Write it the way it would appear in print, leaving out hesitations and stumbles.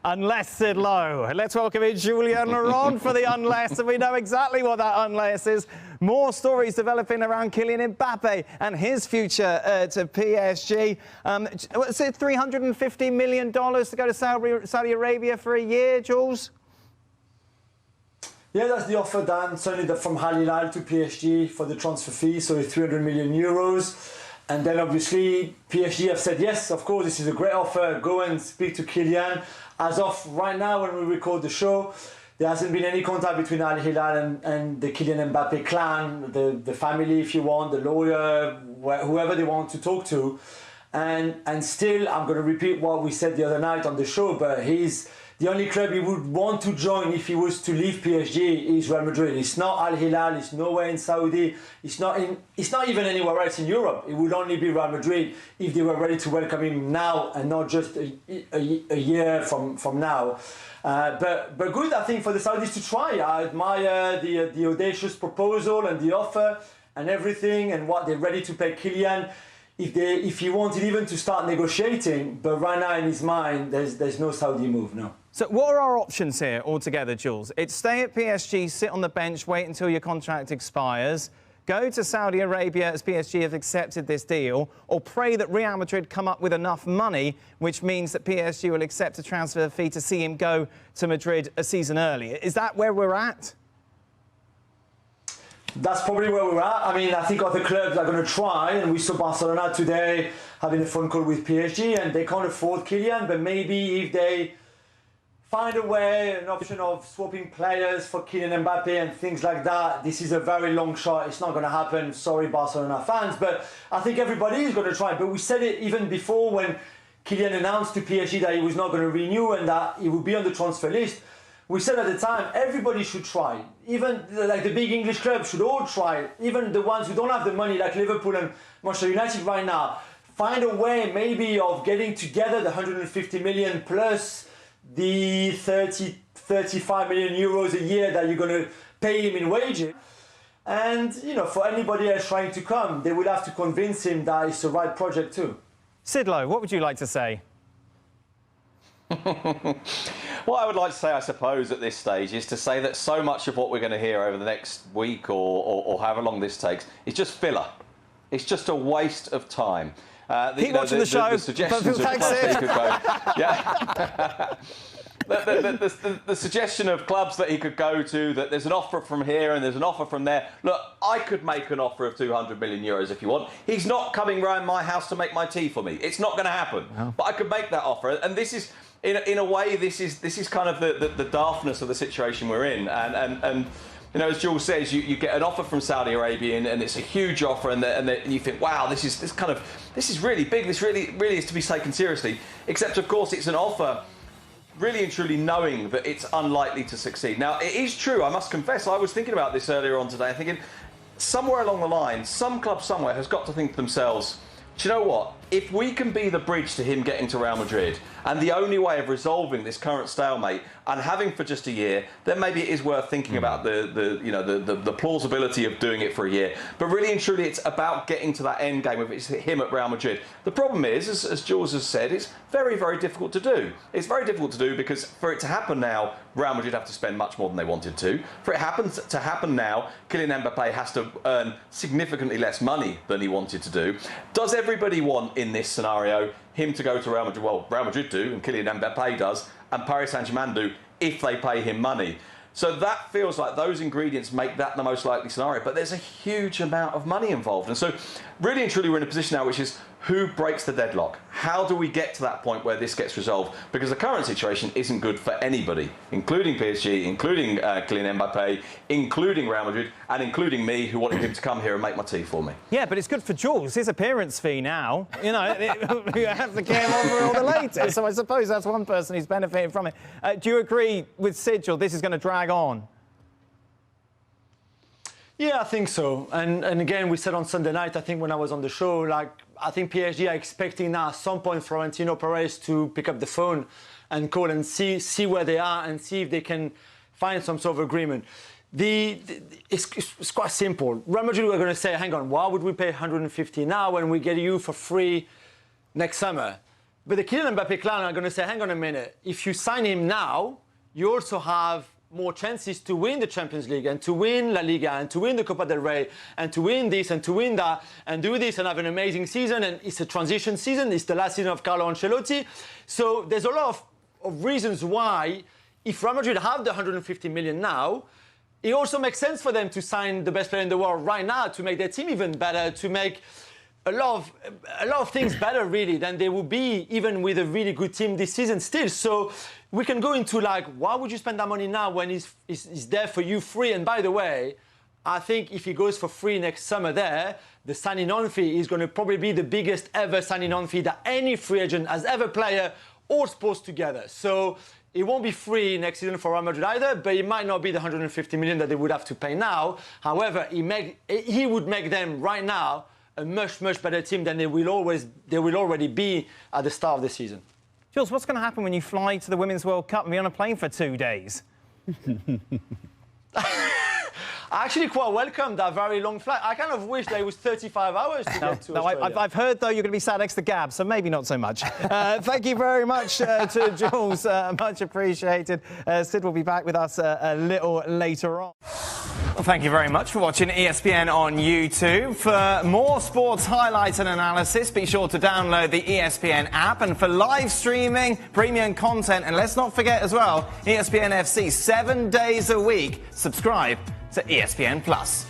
Unless, Sid Lowe. Let's welcome in Julien Laurent for the unless, and we know exactly what that unless is. More stories developing around Kylian Mbappe and his future to PSG. What's it, $350 million to go to Saudi Arabia for a year, Jules? Yeah, that's the offer, Dan. Certainly from Al Hilal to PSG for the transfer fee, so it's 300 million euros. And then obviously PSG have said, yes, of course, this is a great offer. Go and speak to Kylian. As of right now, when we record the show, there hasn't been any contact between Al Hilal and the Kylian Mbappe clan, the family, if you want, the lawyer, whoever they want to talk to. And still, I'm going to repeat what we said the other night on the show, but he's the only club he would want to join if he was to leave PSG is Real Madrid. It's not Al Hilal, it's nowhere in Saudi, it's not even anywhere else in Europe. It would only be Real Madrid if they were ready to welcome him now and not just a year from now. But good, I think, for the Saudis to try. I admire the audacious proposal and the offer and everything and what they're ready to pay Kylian. If he wanted even to start negotiating, but right now in his mind, there's no Saudi move, no. So what are our options here altogether, Jules? It's stay at PSG, sit on the bench, wait until your contract expires, go to Saudi Arabia as PSG have accepted this deal, or pray that Real Madrid come up with enough money, which means that PSG will accept a transfer fee to see him go to Madrid a season earlier. Is that where we're at? That's probably where we're at. I mean, I think other clubs are going to try, and we saw Barcelona today having a phone call with PSG, and they can't afford Kylian, but maybe if they find a way, an option of swapping players for Kylian Mbappe and things like that, this is a very long shot. It's not going to happen. Sorry, Barcelona fans, but I think everybody is going to try. But we said it even before when Kylian announced to PSG that he was not going to renew and that he would be on the transfer list. We said at the time, everybody should try. Even like the big English clubs should all try. Even the ones who don't have the money, like Liverpool and Manchester United right now, find a way maybe of getting together the 150 million plus the 35 million euros a year that you're going to pay him in wages. And, you know, for anybody else trying to come, they will have to convince him that it's the right project too. Sid Lowe, what would you like to say? What I would like to say, I suppose, at this stage is to say that so much of what we're going to hear over the next week or however long this takes is just filler. It's just a waste of time. Keep watching the show. The suggestions of clubs that he could go. Yeah. The suggestion of clubs that he could go to, that there's an offer from here and there's an offer from there. Look, I could make an offer of 200 million euros if you want. He's not coming round my house to make my tea for me. It's not going to happen. No. But I could make that offer. And this is, in a way, this is kind of the daftness of the situation we're in. And you know, as Jules says, you get an offer from Saudi Arabia and it's a huge offer, and you think, wow, this is really big. This really is to be taken seriously. Except, of course, it's an offer really and truly knowing that it's unlikely to succeed. Now, it is true, I must confess, I was thinking about this earlier on today, thinking somewhere along the line, some club somewhere has got to think to themselves, do you know what? If we can be the bridge to him getting to Real Madrid, and the only way of resolving this current stalemate and having for just a year, then maybe it is worth thinking about the plausibility of doing it for a year. But really and truly, it's about getting to that end game of it's him at Real Madrid. The problem is, as Jules has said, it's very, very difficult to do. It's very difficult to do because for it to happen now, Real Madrid have to spend much more than they wanted to. For it to happen now, Kylian Mbappe has to earn significantly less money than he wanted to do. Does everybody want, in this scenario, him to go to Real Madrid? Well, Real Madrid do, and Kylian Mbappe does, and Paris Saint-Germain do, if they pay him money. So that feels like those ingredients make that the most likely scenario, but there's a huge amount of money involved. And so really and truly we're in a position now which is, who breaks the deadlock? How do we get to that point where this gets resolved? Because the current situation isn't good for anybody, including PSG, including Kylian Mbappe, including Real Madrid, and including me, who wanted him to come here and make my tea for me. Yeah, but it's good for Jules. His appearance fee now, you know, you have to get over all the latest. So I suppose that's one person who's benefiting from it. Do you agree with Sid, Jules, this is going to drag on? Yeah, I think so. And again, we said on Sunday night, I think when I was on the show, like, I think PSG are expecting now at some point Florentino Perez to pick up the phone and call and see where they are and see if they can find some sort of agreement. It's quite simple. Real Madrid were going to say, hang on, why would we pay 150 now when we get you for free next summer? But the Kylian Mbappé clan are going to say, hang on a minute, if you sign him now, you also have more chances to win the Champions League and to win La Liga and to win the Copa del Rey and to win this and to win that and do this and have an amazing season. And it's a transition season. It's the last season of Carlo Ancelotti. So there's a lot of reasons why, if Real Madrid have the 150 million now, it also makes sense for them to sign the best player in the world right now to make their team even better, to make a lot of things better, really, than they would be even with a really good team this season still. So we can go into, like, why would you spend that money now when he's there for you free? And by the way, I think if he goes for free next summer there, the signing-on fee is going to probably be the biggest ever signing-on fee that any free agent has ever player or sports together. So it won't be free next season for Real Madrid either, but it might not be the 150 million that they would have to pay now. However, he would make them right now a much, much better team than they will already be at the start of the season. Jules, what's going to happen when you fly to the Women's World Cup and be on a plane for 2 days? I actually quite welcomed that very long flight. I kind of wish there was 35 hours to get to Australia. I've heard, though, you're going to be sat next to Gab, so maybe not so much. Thank you very much to Jules. Much appreciated. Sid will be back with us a little later on. Well, thank you very much for watching ESPN on YouTube. For more sports highlights and analysis, be sure to download the ESPN app. And for live streaming, premium content, and let's not forget as well, ESPN FC 7 days a week. Subscribe to ESPN Plus.